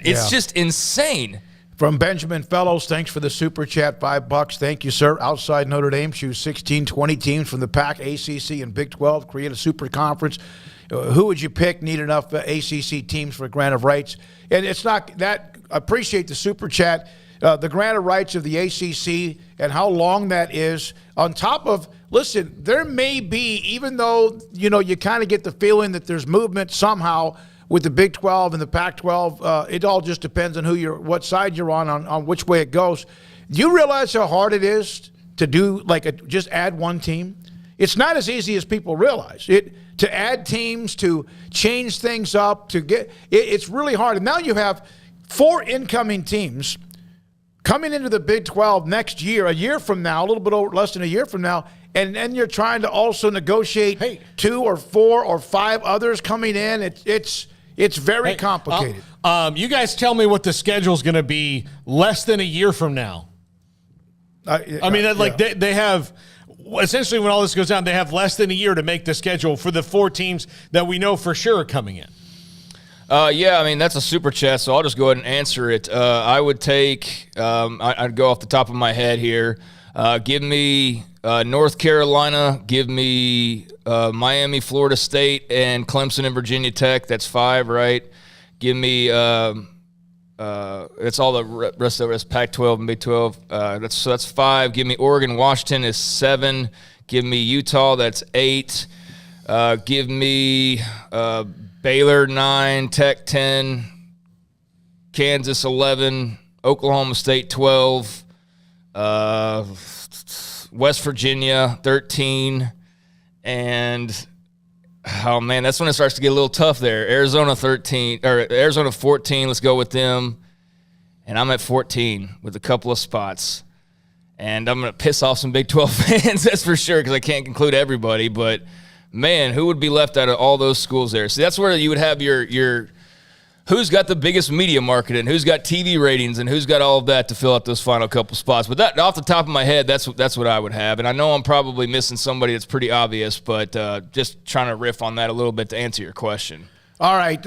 It's just insane. From Benjamin Fellows, thanks for the super chat, $5. Thank you, sir. Outside Notre Dame, choose 16, 20 teams from the Pac, ACC, and Big 12. Create a super conference. Who would you pick? Need enough ACC teams for grant of rights? And it's not that. Appreciate the super chat. The grant of rights of the ACC and how long that is. On top of, listen, there may be, even though you kind of get the feeling that there's movement somehow with the Big 12 and the Pac-12, it all just depends on what side you're on which way it goes. Do you realize how hard it is to do just add one team? It's not as easy as people realize. To add teams, to change things up, it's really hard. And now you have 4 incoming teams coming into the Big 12 next year, a year from now, a little bit less than a year from now, and then you're trying to also negotiate 2 or 4 or 5 others coming in. It's very complicated. You guys tell me what the schedule's going to be less than a year from now. They have essentially, when all this goes down, they have less than a year to make the schedule for the 4 teams that we know for sure are coming in. That's a super chat, so I'll just go ahead and answer it. I would take, I'd go off the top of my head here. Give me North Carolina. Give me Miami, Florida State, and Clemson and Virginia Tech. That's 5, right? Give me it's all the rest of it. Pac-12 and Big 12. That's 5. Give me Oregon, Washington is 7. Give me Utah. That's 8. Give me Baylor 9, Tech 10, Kansas 11, Oklahoma State 12, West Virginia 13, and that's when it starts to get a little tough there. Arizona 14. Let's go with them, and I'm at 14 with a couple of spots, and I'm gonna piss off some Big 12 fans, that's for sure, because I can't include everybody, but. Man, who would be left out of all those schools there? See, that's where you would have your who's got the biggest media marketing, who's got TV ratings, and who's got all of that to fill out those final couple spots. But that, off the top of my head, that's what I would have. And I know I'm probably missing somebody that's pretty obvious, but just trying to riff on that a little bit to answer your question. All right,